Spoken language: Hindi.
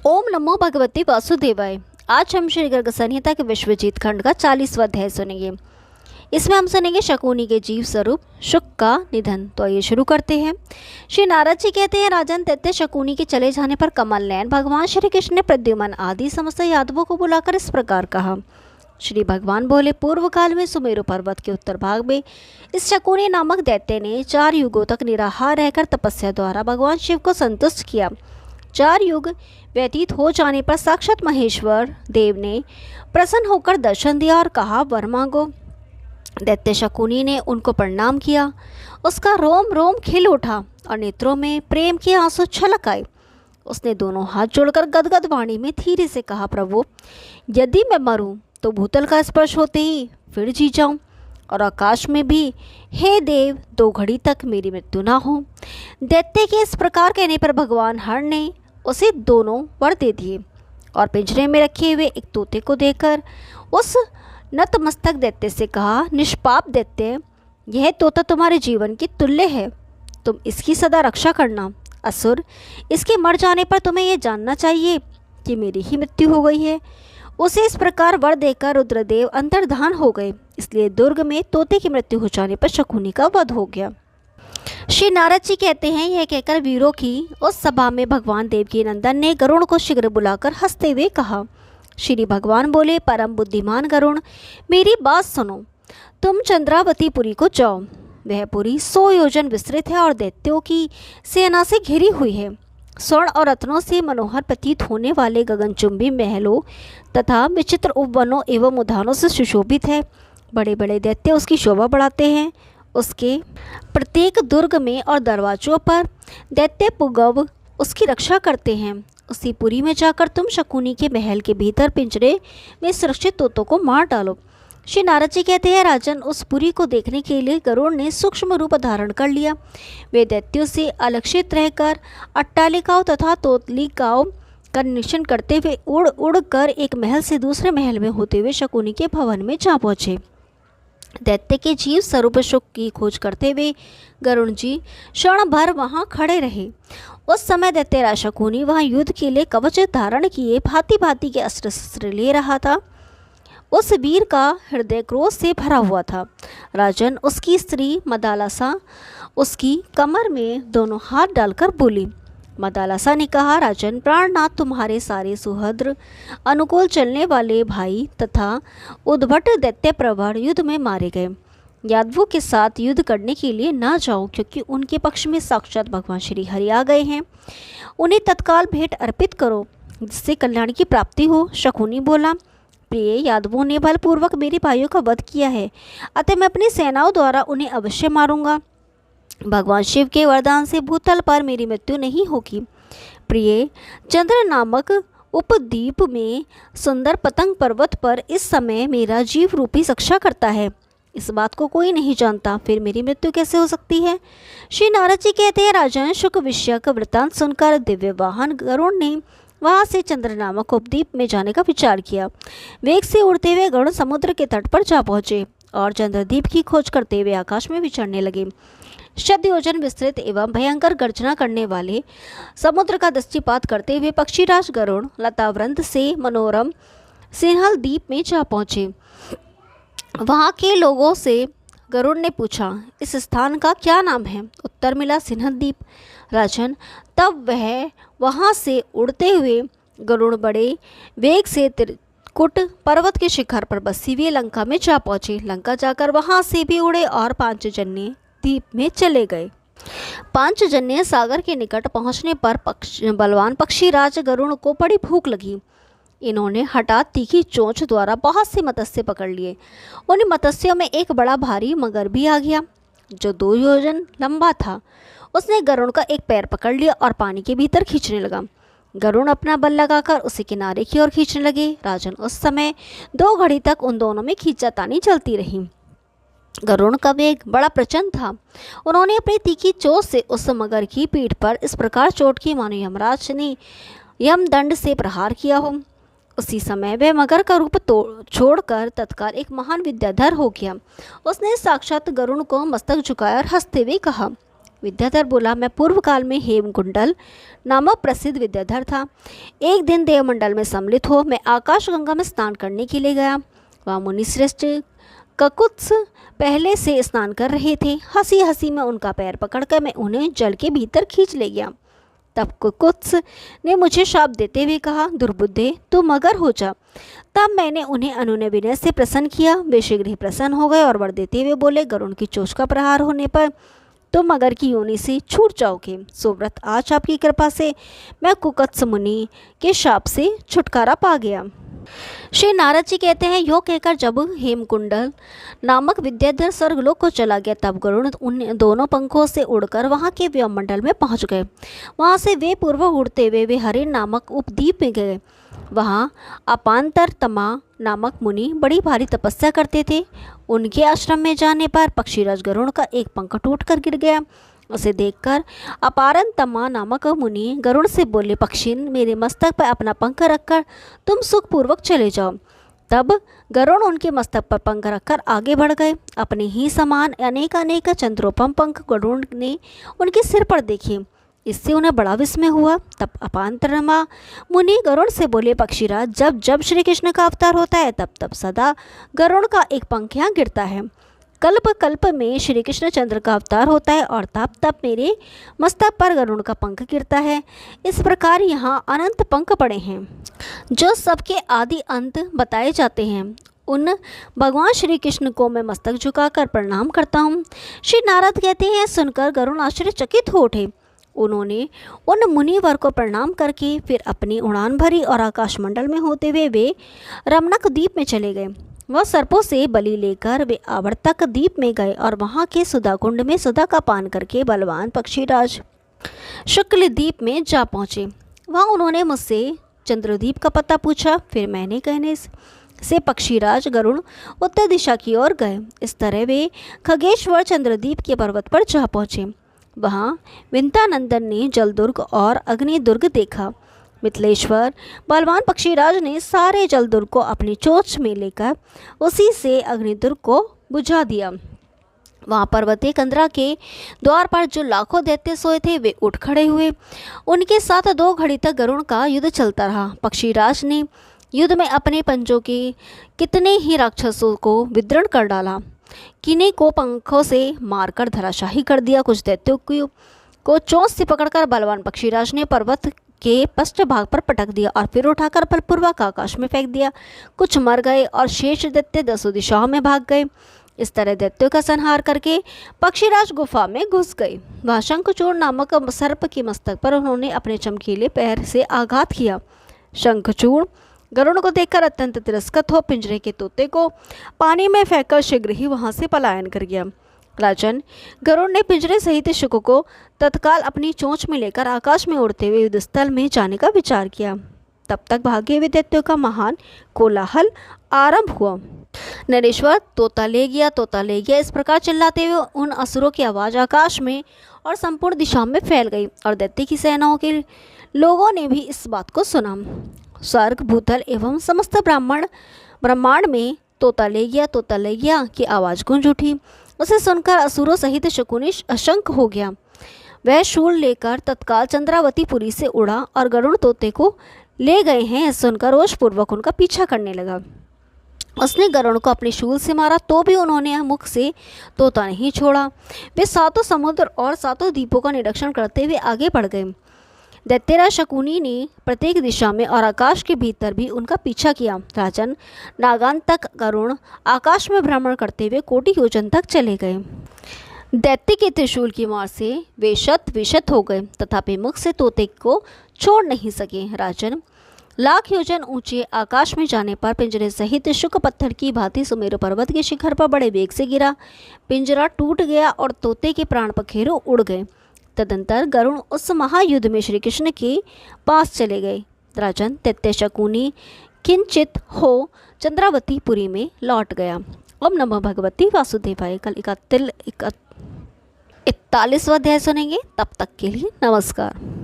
ओम नमो भगवते वासुदेवाय। आज हम श्री गर्ग संहिता के विश्वजीत खंड का 40वां अध्याय सुनेंगे। इसमें हम सुनेंगे शकुनी के जीव स्वरूप शुक का निधन। तो ये शुरू करते हैं। श्री नारद जी कहते हैं, राजन दैत्य शकुनी के चले जाने पर कमल नयन भगवान श्री कृष्ण ने प्रद्युम्न आदि समस्त यादवों को बुलाकर इस प्रकार कहा। श्री भगवान बोले, पूर्व काल में सुमेरु पर्वत के उत्तर भाग में इस शकुनी नामक दैत्य ने 4 युगों तक निराहार रहकर तपस्या द्वारा भगवान शिव को संतुष्ट किया। 4 युग व्यतीत हो जाने पर साक्षात महेश्वर देव ने प्रसन्न होकर दर्शन दिया और कहा, वर मांगो। दैत्य शकुनी ने उनको प्रणाम किया। उसका रोम रोम खिल उठा और नेत्रों में प्रेम के आंसू छलक आए। उसने दोनों हाथ जोड़कर गदगद वाणी में धीरे से कहा, प्रभु, यदि मैं मरूं तो भूतल का स्पर्श होते ही फिर जी जाऊं और आकाश में भी, हे देव, 2 घड़ी तक मेरी मृत्यु ना हो। दैत्य के इस प्रकार कहने पर भगवान हर ने उसे दोनों वर दे दिए और पिंजरे में रखे हुए एक तोते को देकर उस नतमस्तक दैत्य से कहा, निष्पाप दैत्य, यह तोता तुम्हारे जीवन की तुल्य है, तुम इसकी सदा रक्षा करना। असुर, इसके मर जाने पर तुम्हें यह जानना चाहिए कि मेरी ही मृत्यु हो गई है। उसे इस प्रकार वर देकर रुद्रदेव अंतर्धान हो गए, इसलिए दुर्ग में तोते की मृत्यु हो जाने पर शकुनी का वध हो गया। श्री नारद जी कहते हैं, यह कहकर वीरों की उस सभा में भगवान देवकी नंदन ने गरुण को शीघ्र बुलाकर हंसते हुए कहा। श्री भगवान बोले, परम बुद्धिमान गरुण, मेरी बात सुनो। तुम चंद्रावतीपुरी को जाओ। वह पुरी 100 योजन विस्तृत है और दैत्यों की सेना से घिरी हुई है। स्वर्ण और रत्नों से मनोहर प्रतीत होने वाले गगनचुंबी महलों तथा विचित्र उपवनों एवं उद्यानों से सुशोभित है। बड़े बड़े दैत्य उसकी शोभा बढ़ाते हैं। उसके प्रत्येक दुर्ग में और दरवाजों पर दैत्य पुगव उसकी रक्षा करते हैं। उसी पुरी में जाकर तुम शकुनी के महल के भीतर पिंजरे में सुरक्षित तोतों को मार डालो। श्री नारद जी कहते हैं, राजन, उस पुरी को देखने के लिए गरुड़ ने सूक्ष्म रूप धारण कर लिया। वे दैत्यों से अलक्षित रहकर अट्टालिकाओं तथा तोतलिकाओं का निरीक्षण करते हुए उड़ उड़ कर एक महल से दूसरे महल में होते हुए शकुनी के भवन में जा पहुँचे। दैत्य के जीव स्वरूप शुक की खोज करते हुए गरुण जी क्षण भर वहाँ खड़े रहे। उस समय दैत्यराज शकुनी वहाँ युद्ध के लिए कवच धारण किए भांति भांति के अस्त्र शस्त्र ले रहा था। उस वीर का हृदय क्रोध से भरा हुआ था। राजन, उसकी स्त्री मदालसा उसकी कमर में दोनों हाथ डालकर बोली। मदालसा ने कहा, राजन, प्राणनाथ, तुम्हारे सारे सुहृद अनुकूल चलने वाले भाई तथा उद्भट दैत्य प्रवर युद्ध में मारे गए। यादवों के साथ युद्ध करने के लिए ना जाओ, क्योंकि उनके पक्ष में साक्षात भगवान श्री हरि आ गए हैं। उन्हें तत्काल भेंट अर्पित करो, जिससे कल्याण की प्राप्ति हो। शकुनी बोला, प्रिय, यादवों ने बलपूर्वक मेरे भाइयों का वध किया है, अतः मैं अपनी सेनाओं द्वारा उन्हें अवश्य मारूंगा। भगवान शिव के वरदान से भूतल पर मेरी मृत्यु नहीं होगी। प्रिय, चंद्र नामक उपद्वीप में सुंदर पतंग पर्वत पर इस समय मेरा जीव रूपी रक्षा करता है। इस बात को कोई नहीं जानता, फिर मेरी मृत्यु कैसे हो सकती है। श्री नारद जी कहते हैं, राजन, शुक विषयक वृत्तांत सुनकर दिव्य वाहन गरुड़ ने वहाँ से चंद्र नामक उपद्वीप में जाने का विचार किया। वेग से उड़ते हुए गरुड़ समुद्र के तट पर जा पहुँचे और चंद्रद्वीप की खोज करते हुए आकाश में विचरने लगे। 100 योजन विस्तृत एवं भयंकर गर्जना करने वाले समुद्र का दृष्टिपात करते हुए पक्षीराज गरुड़ लतावृंद से मनोरम सिंहल द्वीप में जा पहुँचे। वहाँ के लोगों से गरुड़ ने पूछा, इस स्थान का क्या नाम है। उत्तर मिला, सिंहल द्वीप। राजन, तब वह वहाँ से उड़ते हुए गरुड़ बड़े वेग से त्रिकुट पर्वत के शिखर पर बसी हुई लंका में जा पहुँचे। लंका जाकर वहाँ से भी उड़े और पांचजन्य द्वीप में चले गए। पांचजन्य सागर के निकट पहुँचने पर बलवान पक्षीराज गरुड़ को बड़ी भूख लगी। इन्होंने हठात तीखी चोंच द्वारा बहुत से मत्स्य पकड़ लिए। उन मत्स्यों में एक बड़ा भारी मगर भी आ गया, जो 2 योजन लंबा था। उसने गरुड़ का एक पैर पकड़ लिया और पानी के भीतर खींचने लगा। गरुड़ अपना बल लगाकर उसे किनारे की ओर खींचने लगे। राजन, उस समय 2 घड़ी तक उन दोनों में खींचातानी चलती रही। गरुड़ का वेग बड़ा प्रचंड था। उन्होंने अपनी तीखी चोंच से उस मगर की पीठ पर इस प्रकार चोट की मानो यमराज ने यमदंड से प्रहार किया हो। उसी समय वह मगर का रूप छोड़कर तत्काल एक महान विद्याधर हो गया। उसने साक्षात गरुड़ को मस्तक झुकाया और हंसते हुए कहा, विद्याधर बोला, मैं पूर्व काल में हेमकुंडल नामक प्रसिद्ध विद्याधर था। एक दिन देवमंडल में सम्मिलित हो मैं आकाशगंगा में स्नान करने के लिए गया। वहाँ मुनि श्रेष्ठ ककुत्स पहले से स्नान कर रहे थे। हंसी हंसी में उनका पैर पकड़कर मैं उन्हें जल के भीतर खींच ले गया। तब कुकुत्स ने मुझे शाप देते हुए कहा, दुर्बुद्धे, तू मगर हो जा। तब मैंने उन्हें अनुनय विनय से प्रसन्न किया। वे शीघ्र ही प्रसन्न हो गए और वर देते हुए बोले, गरुड़ की चोंच का प्रहार होने पर तुम मगर की योनि से छूट जाओगे। सुव्रत, आज आपकी कृपा से मैं कुकुत्स मुनि के शाप से छुटकारा पा गया। श्री नारद जी कहते हैं, यो कहकर जब हेमकुंडल नामक विद्याधर स्वर्गलोक को चला गया तब गरुड़ उन दोनों पंखों से उड़कर वहाँ के व्योमंडल में पहुँच गए। वहाँ से वे पूर्व उड़ते हुए वे हरिण नामक उपद्वीप में गए। वहाँ अपांतरतमा नामक मुनि बड़ी भारी तपस्या करते थे। उनके आश्रम में जाने पर पक्षीराज गरुड़ का एक पंख टूटकर गिर गया। उसे देखकर अपारंतमा नामक मुनि गरुड़ से बोले, पक्षिन, मेरे मस्तक पर अपना पंख रखकर तुम सुखपूर्वक चले जाओ। तब गरुड़ उनके मस्तक पर पंख रखकर आगे बढ़ गए। अपने ही समान अनेक अनेक चंद्रोपम पंख गरुड़ ने उनके सिर पर देखे। इससे उन्हें बड़ा विस्मय हुआ। तब अपांतरमा मुनि गरुड़ से बोले, पक्षीराज, जब जब श्री कृष्ण का अवतार होता है तब तब सदा गरुड़ का एक पंख यहाँ गिरता है। कल्प कल्प में श्री कृष्ण चंद्र का अवतार होता है और तब तब मेरे मस्तक पर गरुड़ का पंख गिरता है। इस प्रकार यहाँ अनंत पंख पड़े हैं जो सबके आदि अंत बताए जाते हैं। उन भगवान श्री कृष्ण को मैं मस्तक झुकाकर प्रणाम करता हूँ। श्री नारद कहते हैं, सुनकर गरुड़ आश्चर्यचकित हो उठे। उन्होंने उन मुनिवर को प्रणाम करके फिर अपनी उड़ान भरी और आकाशमंडल में होते हुए वे रमणक द्वीप में चले गए। वह सर्पों से बलि लेकर वे आवर्तक द्वीप में गए और वहाँ के सुधा कुंड में सुधा का पान करके बलवान पक्षीराज शुक्ल द्वीप में जा पहुँचे। वहाँ उन्होंने मुझसे चंद्रद्वीप का पता पूछा। फिर मैंने कहने से पक्षीराज गरुड़ उत्तर दिशा की ओर गए। इस तरह वे खगेश्वर चंद्रद्वीप के पर्वत पर जा पहुँचे। वहाँ विंतानंदन ने जलदुर्ग और अग्निदुर्ग देखा। मिथिलेश्वर बलवान पक्षीराज ने सारे जलदुर्ग को अपनी चोंच में लेकर उसी से अग्निदुर्ग को बुझा दिया। वहाँ पर्वतीय कंदरा के द्वार पर जो लाखों दैत्य सोए थे वे उठ खड़े हुए। उनके साथ 2 घड़ी तक गरुड़ का युद्ध चलता रहा। पक्षीराज ने युद्ध में अपने पंजों के कितने ही राक्षसों को विदृढ़ कर डाला। किन्हीं को पंखों से मारकर धराशाही कर दिया। कुछ दैत्यों को चोंच से पकड़कर बलवान पक्षीराज ने पर्वत के पश्च भाग पर पटक दिया और फिर उठाकर बलपूर्वक आकाश में फेंक दिया। कुछ मर गए और शेष दैत्य 10 दिशाओं में भाग गए। इस तरह दैत्यों का संहार करके पक्षीराज गुफा में घुस गए। वहाँ शंखचूड़ नामक सर्प के मस्तक पर उन्होंने अपने चमकीले पैर से आघात किया। शंखचूड़ गरुड़ को देखकर अत्यंत तिरस्कृत हो पिंजरे के तोते को पानी में फेंककर शीघ्र ही वहाँ से पलायन कर गया। राजन, गरुड़ ने पिंजरे सहित शुक को तत्काल अपनी चोंच में लेकर आकाश में उड़ते हुए युद्धस्थल में जाने का विचार किया। तब तक भागे हुए दैत्यों का महान कोलाहल आरंभ हुआ। नरेश्वर, तोता ले गया, तोता ले गया, इस प्रकार चिल्लाते हुए उन असुरों की आवाज़ आकाश में और संपूर्ण दिशाओं में फैल गई और दैत्य की सेनाओं के लोगों ने भी इस बात को सुना। स्वर्ग, भूतल एवं समस्त ब्रह्मांड में तोता ले गया की आवाज़ गूंज उठी। उसे सुनकर असुरों सहित शकुनी अशंक हो गया। वह शूल लेकर तत्काल चंद्रावतीपुरी से उड़ा और गरुड़ तोते को ले गए हैं सुनकर रोषपूर्वक उनका पीछा करने लगा। उसने गरुड़ को अपने शूल से मारा तो भी उन्होंने मुख से तोता नहीं छोड़ा। वे 7 समुद्र और 7 द्वीपों का निरीक्षण करते हुए आगे बढ़ गए। दैत्यराज शकुनी ने प्रत्येक दिशा में और आकाश के भीतर भी उनका पीछा किया। राजन, नागांतक गरुड़ आकाश में भ्रमण करते हुए कोटि योजन तक चले गए। दैत्य के त्रिशूल की मार से वे शत विशत हो गए तथापि मुख से तोते को छोड़ नहीं सके। राजन, लाख योजन ऊंचे आकाश में जाने पर पिंजरे सहित शुक पत्थर की भांति सुमेरु पर्वत के शिखर पर बड़े वेग से गिरा। पिंजरा टूट गया और तोते के प्राण पखेरु उड़ गए। तदंतर गरुड़ उस महायुद्ध में श्री कृष्ण के पास चले गए। राजन, दैत्य शकुनी किंचित हो चंद्रावतीपुरी में लौट गया। ओम नमः भगवती वासुदेवाय। कल 41वां अध्याय सुनेंगे। तब तक के लिए नमस्कार।